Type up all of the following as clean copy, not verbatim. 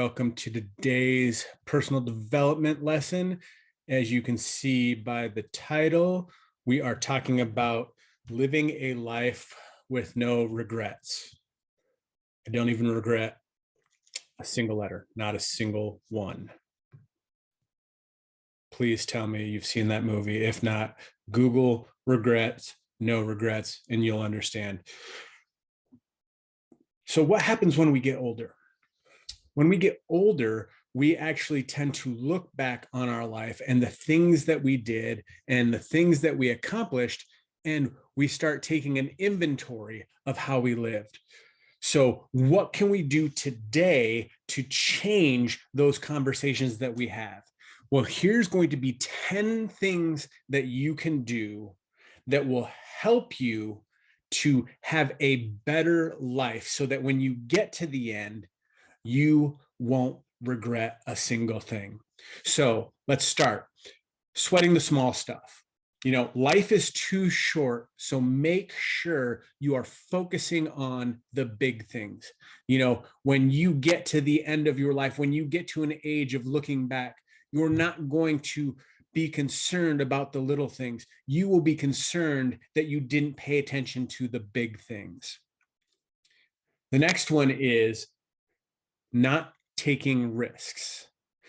Welcome to today's personal development lesson. As you can see by the title, we are talking about living a life with no regrets. I don't even regret a single letter, not a single one. Please tell me you've seen that movie. If not, Google regrets, no regrets, and you'll understand. So what happens when we get older? When we get older, we actually tend to look back on our life and the things that we did and the things that we accomplished, and we start taking an inventory of how we lived. So what can we do today to change those conversations that we have? Well, here's going to be 10 things that you can do that will help you to have a better life so that when you get to the end, you won't regret a single thing. So let's start. Sweating the small stuff. Life is too short, so make sure you are focusing on the big things. When you get to the end of your life, when you get to an age of looking back, you're not going to be concerned about the little things. You will be concerned that you didn't pay attention to the big things. The next one is not taking risks.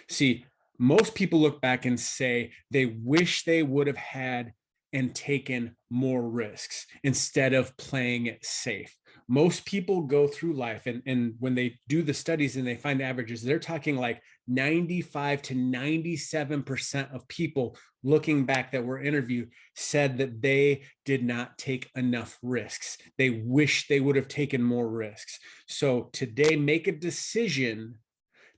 See, most people look back and say they wish they would have had and taken more risks instead of playing it safe. Most people go through life, and when they do the studies and they find averages, they're talking like 95 to 97% of people looking back that were interviewed said that they did not take enough risks. They wish they would have taken more risks. So today, make a decision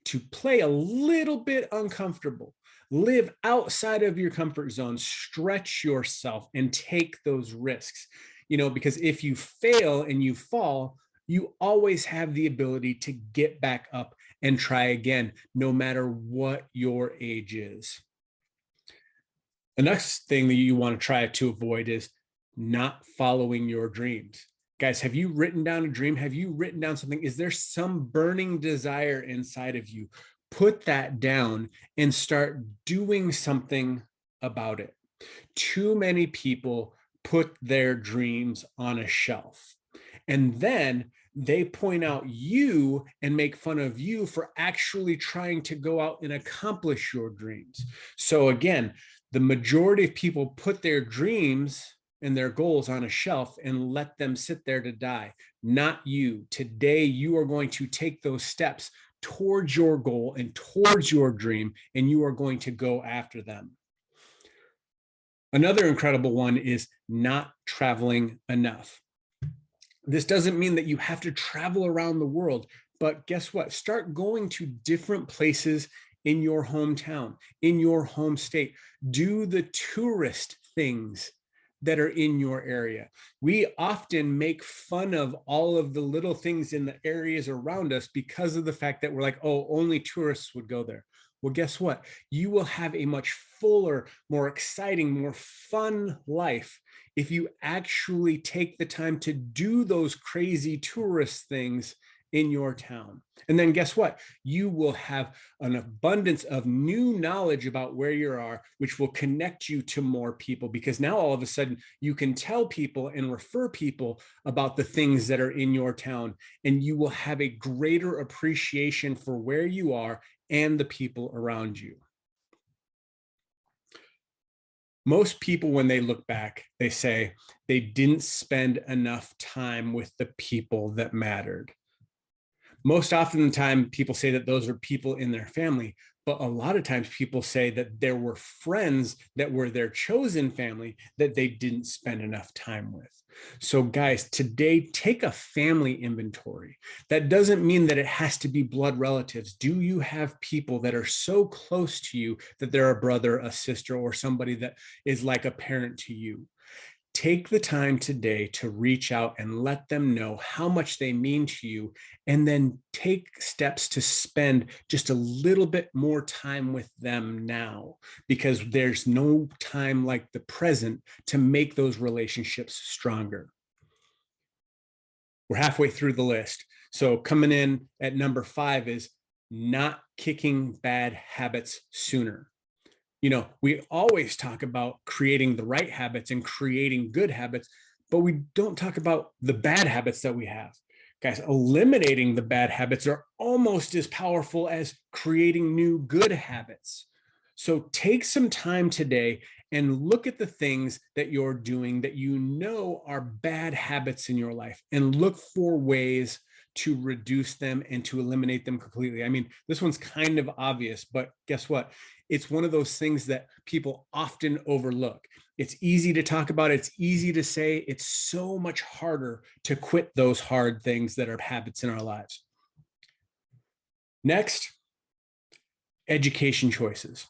to play a little bit uncomfortable, live outside of your comfort zone, stretch yourself and take those risks. Because if you fail and you fall, you always have the ability to get back up and try again, no matter what your age is. The next thing that you want to try to avoid is not following your dreams. Guys, have you written down a dream? Have you written down something? Is there some burning desire inside of you? Put that down and start doing something about it. Too many people put their dreams on a shelf, and then they point out you and make fun of you for actually trying to go out and accomplish your dreams. So again, the majority of people put their dreams and their goals on a shelf and let them sit there to die. Not you. Today, you are going to take those steps towards your goal and towards your dream, and you are going to go after them. Another incredible one is not traveling enough. This doesn't mean that you have to travel around the world, but guess what? Start going to different places in your hometown, in your home state. Do the tourist things that are in your area. We often make fun of all of the little things in the areas around us because of the fact that we're like, oh, only tourists would go there. Well, guess what? You will have a much fuller, more exciting, more fun life if you actually take the time to do those crazy tourist things in your town. And then guess what? You will have an abundance of new knowledge about where you are, which will connect you to more people, because now all of a sudden you can tell people and refer people about the things that are in your town, and you will have a greater appreciation for where you are and the people around you. Most people, when they look back, they say they didn't spend enough time with the people that mattered. Most often the time, people say that those are people in their family, but a lot of times people say that there were friends that were their chosen family that they didn't spend enough time with. So guys, today, take a family inventory. That doesn't mean that it has to be blood relatives. Do you have people that are so close to you that they're a brother, a sister, or somebody that is like a parent to you? Take the time today to reach out and let them know how much they mean to you, and then take steps to spend just a little bit more time with them now, because there's no time like the present to make those relationships stronger. We're halfway through the list. So coming in at number 5 is not kicking bad habits sooner. You know, we always talk about creating the right habits and creating good habits, but we don't talk about the bad habits that we have. Guys, eliminating the bad habits are almost as powerful as creating new good habits. So take some time today and look at the things that you're doing that you know are bad habits in your life, and look for ways to reduce them and to eliminate them completely. I mean, this one's kind of obvious, but guess what? It's one of those things that people often overlook. It's easy to talk about, it's easy to say, it's so much harder to quit those hard things that are habits in our lives. Next, education choices.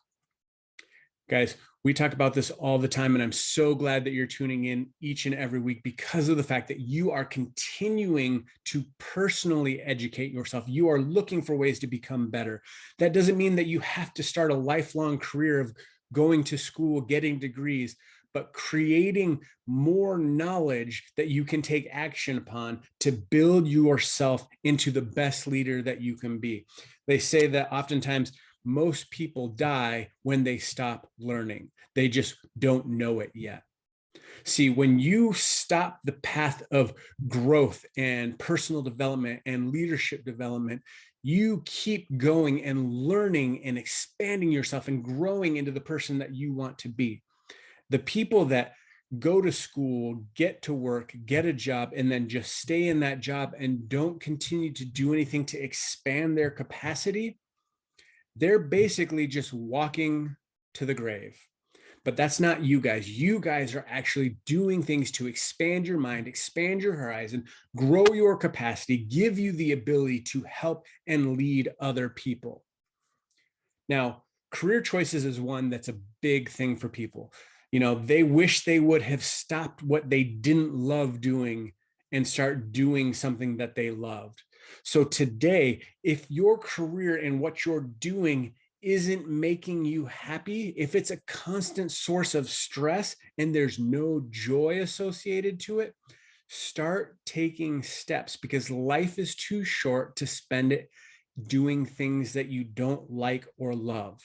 Guys, we talk about this all the time, and I'm so glad that you're tuning in each and every week because of the fact that you are continuing to personally educate yourself. You are looking for ways to become better. That doesn't mean that you have to start a lifelong career of going to school, getting degrees, but creating more knowledge that you can take action upon to build yourself into the best leader that you can be. They say that oftentimes most people die when they stop learning. They just don't know it yet. See, when you stop the path of growth and personal development and leadership development, you keep going and learning and expanding yourself and growing into the person that you want to be. The people that go to school, get to work, get a job, and then just stay in that job and don't continue to do anything to expand their capacity, they're basically just walking to the grave. But that's not you guys. You guys are actually doing things to expand your mind, expand your horizon, grow your capacity, give you the ability to help and lead other people. Now, career choices is one that's a big thing for people. You know, they wish they would have stopped what they didn't love doing and start doing something that they loved. So today, if your career and what you're doing isn't making you happy, if it's a constant source of stress and there's no joy associated to it, start taking steps, because life is too short to spend it doing things that you don't like or love.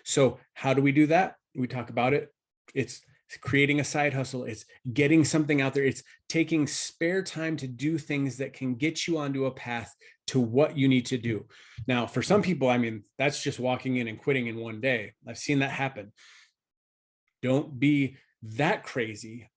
So how do we do that? We talk about it. It's creating a side hustle. It's getting something out there. It's taking spare time to do things that can get you onto a path to what you need to do. Now, for some people, I mean, that's just walking in and quitting in one day. I've seen that happen. Don't be that crazy.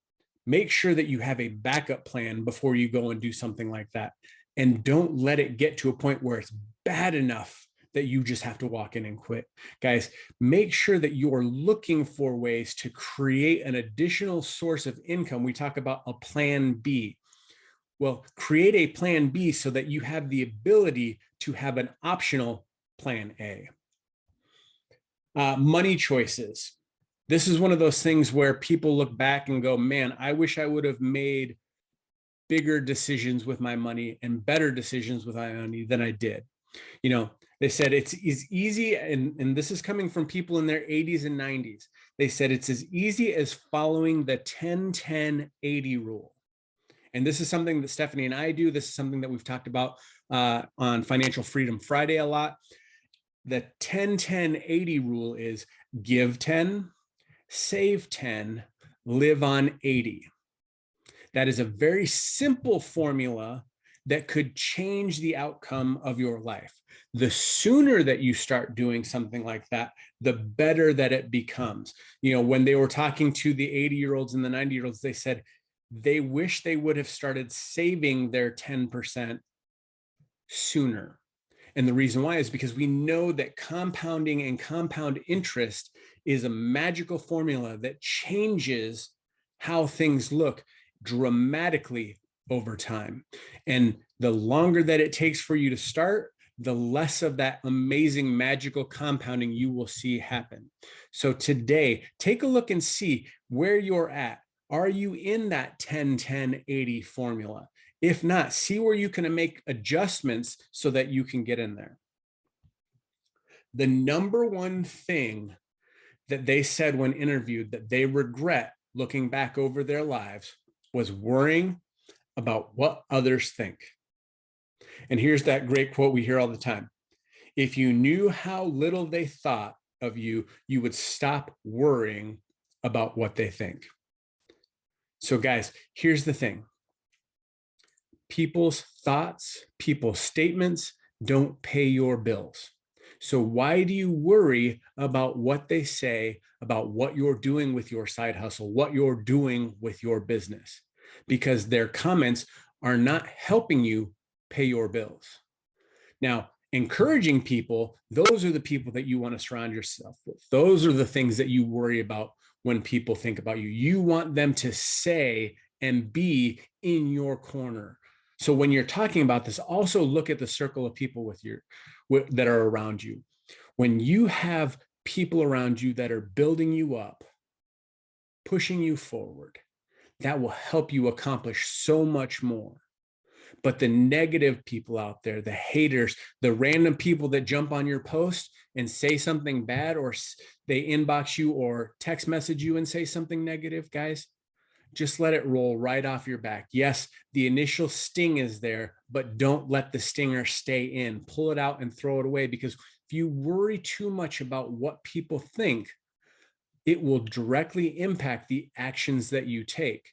Make sure that you have a backup plan before you go and do something like that. And don't let it get to a point where it's bad enough that you just have to walk in and quit. Guys, make sure that you are looking for ways to create an additional source of income. We talk about a plan B. Well, create a plan B so that you have the ability to have an optional plan A. Money choices. This is one of those things where people look back and go, man, I wish I would have made bigger decisions with my money and better decisions with my money than I did. You know, they said it's as easy, and this is coming from people in their 80s and 90s. They said it's as easy as following the 10-10-80 rule. And this is something that Stephanie and I do. This is something that we've talked about on Financial Freedom Friday a lot. The 10-10-80 rule is give 10, save 10, live on 80. That is a very simple formula that could change the outcome of your life. The sooner that you start doing something like that, the better that it becomes. You know, when they were talking to the 80-year-olds and the 90-year-olds, they said they wish they would have started saving their 10% sooner. And the reason why is because we know that compounding and compound interest is a magical formula that changes how things look dramatically over time. And the longer that it takes for you to start, the less of that amazing magical compounding you will see happen. So today, take a look and see where you're at. Are you in that 10-10-80 formula? If not, see where you can make adjustments so that you can get in there. The number one thing that they said when interviewed that they regret looking back over their lives was worrying about what others think. And here's that great quote we hear all the time. If you knew how little they thought of you, you would stop worrying about what they think. So guys, here's the thing. People's thoughts, people's statements don't pay your bills. So why do you worry about what they say, about what you're doing with your side hustle, what you're doing with your business? Because their comments are not helping you pay your bills. Now, encouraging people, those are the people that you want to surround yourself with. Those are the things that you worry about when people think about you. You want them to say and be in your corner. So when you're talking about this, also look at the circle of people that are around you. When you have people around you that are building you up, pushing you forward, that will help you accomplish so much more. But the negative people out there, the haters, the random people that jump on your post and say something bad, or they inbox you or text message you and say something negative, guys, just let it roll right off your back. Yes, the initial sting is there, but don't let the stinger stay in. Pull it out and throw it away, because if you worry too much about what people think, it will directly impact the actions that you take.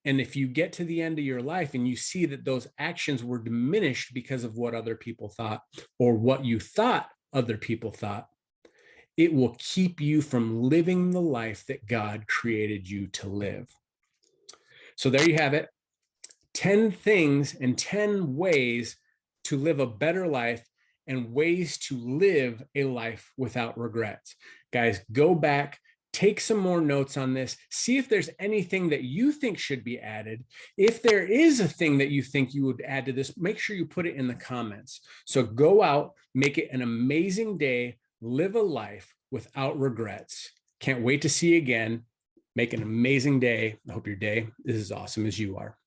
And if you get to the end of your life and you see that those actions were diminished because of what other people thought, or what you thought other people thought, it will keep you from living the life that God created you to live. So there you have it. 10 things and 10 ways to live a better life, and ways to live a life without regrets. Guys, go back, take some more notes on this. See if there's anything that you think should be added. If there is a thing that you think you would add to this, make sure you put it in the comments. So go out, make it an amazing day, live a life without regrets. Can't wait to see you again. Make an amazing day. I hope your day is as awesome as you are.